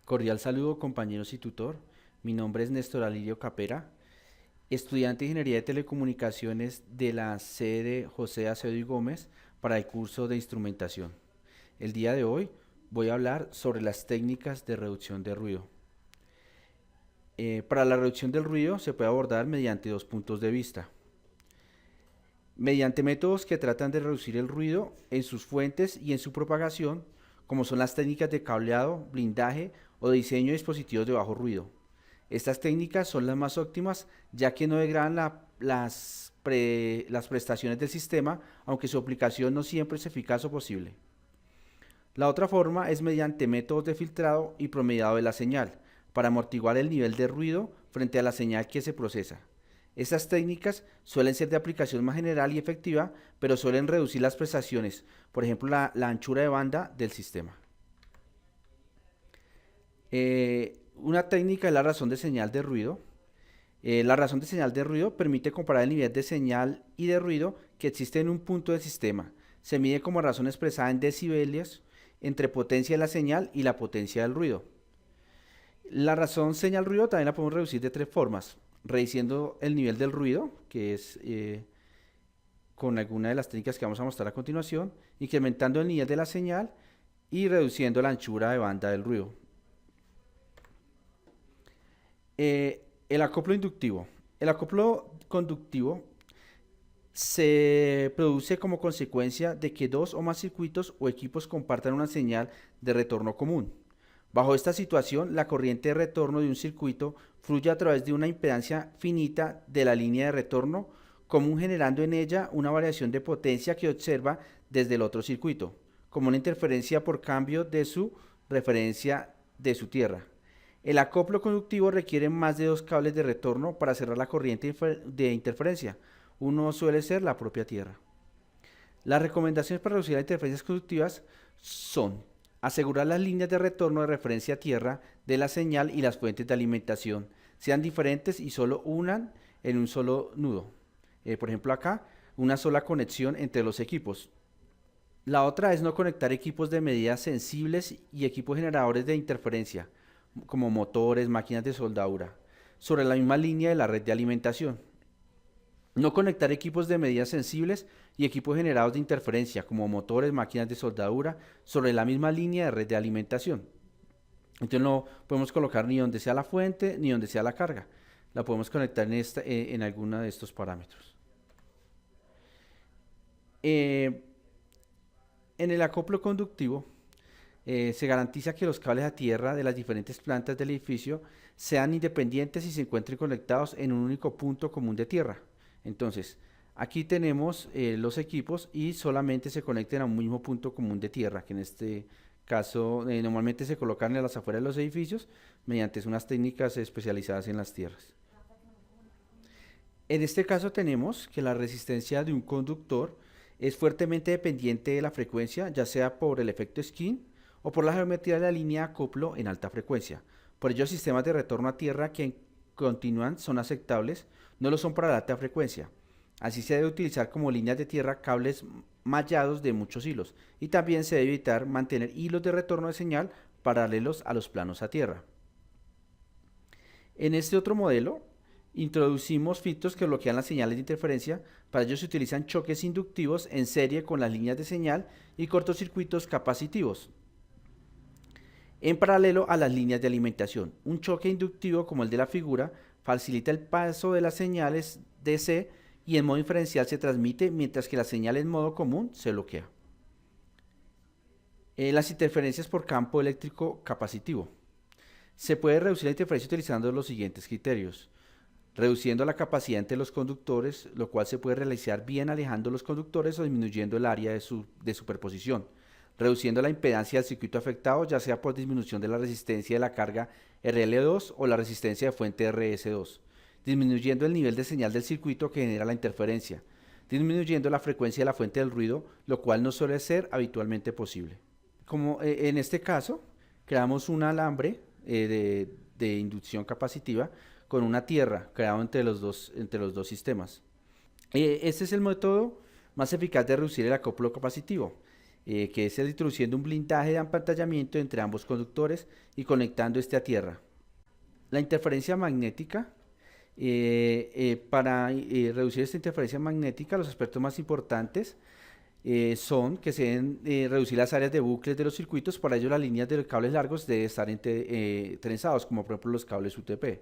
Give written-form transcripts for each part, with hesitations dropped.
Cordial saludo, compañeros y tutor. Mi nombre es Néstor Alirio Capera, estudiante de Ingeniería de Telecomunicaciones de la sede José Acevedo y Gómez para el curso de instrumentación. El día de hoy voy a hablar sobre las técnicas de reducción de ruido. Para la reducción del ruido se puede abordar mediante dos puntos de vista. Mediante métodos que tratan de reducir el ruido en sus fuentes y en su propagación, como son las técnicas de cableado, blindaje o diseño de dispositivos de bajo ruido. Estas técnicas son las más óptimas ya que no degradan las prestaciones del sistema, aunque su aplicación no siempre es eficaz o posible. La otra forma es mediante métodos de filtrado y promediado de la señal, para amortiguar el nivel de ruido frente a la señal que se procesa. Estas técnicas suelen ser de aplicación más general y efectiva, pero suelen reducir las prestaciones, por ejemplo la anchura de banda del sistema. Una técnica es la razón de señal de ruido. La razón de señal de ruido permite comparar el nivel de señal y de ruido que existe en un punto del sistema. Se mide como razón expresada en decibelios entre potencia de la señal y la potencia del ruido. La razón señal ruido también la podemos reducir de tres formas: reduciendo el nivel del ruido, que es con alguna de las técnicas que vamos a mostrar a continuación, incrementando el nivel de la señal y reduciendo la anchura de banda del ruido. El acoplo inductivo. El acoplo conductivo se produce como consecuencia de que dos o más circuitos o equipos compartan una señal de retorno común. Bajo esta situación, la corriente de retorno de un circuito fluye a través de una impedancia finita de la línea de retorno común, generando en ella una variación de potencia que observa desde el otro circuito, como una interferencia por cambio de su referencia de su tierra. El acoplo conductivo requiere más de dos cables de retorno para cerrar la corriente de interferencia. Uno suele ser la propia tierra. Las recomendaciones para reducir las interferencias conductivas son asegurar las líneas de retorno de referencia a tierra de la señal y las fuentes de alimentación sean diferentes y solo unan en un solo nudo. Por ejemplo acá, una sola conexión entre los equipos. La otra es no conectar equipos de medidas sensibles y equipos generadores de interferencia, como motores, máquinas de soldadura, sobre la misma línea de la red de alimentación. No conectar equipos de medidas sensibles y equipos generados de interferencia, como motores, máquinas de soldadura, sobre la misma línea de red de alimentación. Entonces no podemos colocar ni donde sea la fuente ni donde sea la carga. La podemos conectar en alguno de estos parámetros. En el acoplo conductivo, se garantiza que los cables a tierra de las diferentes plantas del edificio sean independientes y se encuentren conectados en un único punto común de tierra. Entonces, aquí tenemos los equipos y solamente se conecten a un mismo punto común de tierra, que en este caso normalmente se colocan a las afueras de los edificios mediante unas técnicas especializadas en las tierras. En este caso tenemos que la resistencia de un conductor es fuertemente dependiente de la frecuencia, ya sea por el efecto skin o por la geometría de la línea de acoplo en alta frecuencia. Por ello, sistemas de retorno a tierra que continúan son aceptables, no lo son para la alta frecuencia. Así se debe utilizar como líneas de tierra cables mallados de muchos hilos, y también se debe evitar mantener hilos de retorno de señal paralelos a los planos a tierra. En este otro modelo introducimos filtros que bloquean las señales de interferencia. Para ello se utilizan choques inductivos en serie con las líneas de señal y cortocircuitos capacitivos en paralelo a las líneas de alimentación. Un choque inductivo como el de la figura facilita el paso de las señales DC y en modo inferencial se transmite, mientras que la señal en modo común se bloquea. Las interferencias por campo eléctrico capacitivo. Se puede reducir la interferencia utilizando los siguientes criterios: reduciendo la capacidad entre los conductores, lo cual se puede realizar bien alejando los conductores o disminuyendo el área de superposición; reduciendo la impedancia del circuito afectado, ya sea por disminución de la resistencia de la carga RL2 o la resistencia de fuente RS2; disminuyendo el nivel de señal del circuito que genera la interferencia; disminuyendo la frecuencia de la fuente del ruido, lo cual no suele ser habitualmente posible. Como en este caso, creamos un alambre de inducción capacitiva con una tierra creado entre los dos sistemas. Este es el método más eficaz de reducir el acoplo capacitivo. que es introduciendo un blindaje de apantallamiento entre ambos conductores y conectando este a tierra. La interferencia magnética. Para reducir esta interferencia magnética, los aspectos más importantes son que se deben reducir las áreas de bucles de los circuitos. Para ello, las líneas de los cables largos deben estar trenzados, como por ejemplo los cables UTP.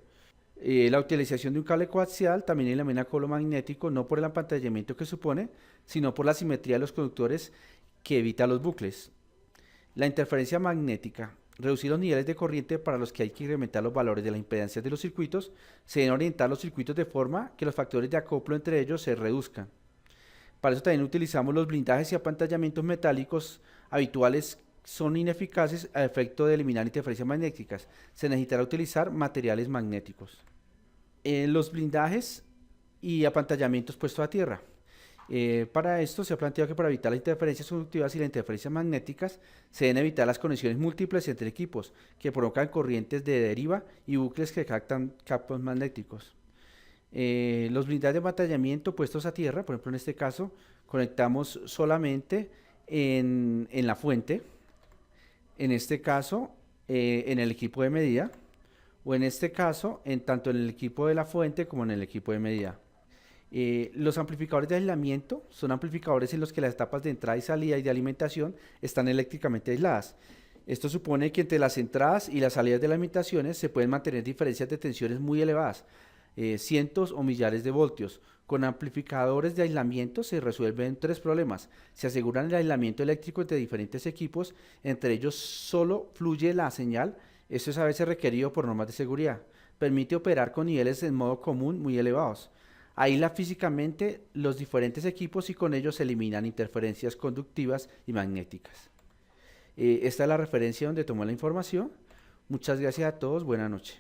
La utilización de un cable coaxial también elimina el colo magnético, no por el apantallamiento que supone, sino por la simetría de los conductores que evita los bucles. La interferencia magnética. Reducir los niveles de corriente para los que hay que incrementar los valores de la impedancia de los circuitos. Se deben orientar los circuitos de forma que los factores de acoplo entre ellos se reduzcan. Para eso también utilizamos los blindajes y apantallamientos metálicos habituales. Son ineficaces a efecto de eliminar interferencias magnéticas. Se necesitará utilizar materiales magnéticos. Los blindajes y apantallamientos puestos a tierra. Para esto se ha planteado que para evitar las interferencias conductivas y las interferencias magnéticas se deben evitar las conexiones múltiples entre equipos que provocan corrientes de deriva y bucles que captan campos magnéticos. Los blindajes de apantallamiento puestos a tierra, por ejemplo en este caso, conectamos solamente en la fuente, en este caso en el equipo de medida, o en este caso tanto en el equipo de la fuente como en el equipo de medida. Los amplificadores de aislamiento son amplificadores en los que las etapas de entrada y salida y de alimentación están eléctricamente aisladas. Esto supone que entre las entradas y las salidas de las alimentaciones se pueden mantener diferencias de tensiones muy elevadas, cientos o millares de voltios. Con amplificadores de aislamiento se resuelven tres problemas. Se aseguran el aislamiento eléctrico entre diferentes equipos, entre ellos solo fluye la señal. Esto es a veces requerido por normas de seguridad. Permite operar con niveles en modo común muy elevados. Aísla físicamente los diferentes equipos y con ellos se eliminan interferencias conductivas y magnéticas. Esta es la referencia donde tomó la información. Muchas gracias a todos. Buenas noches.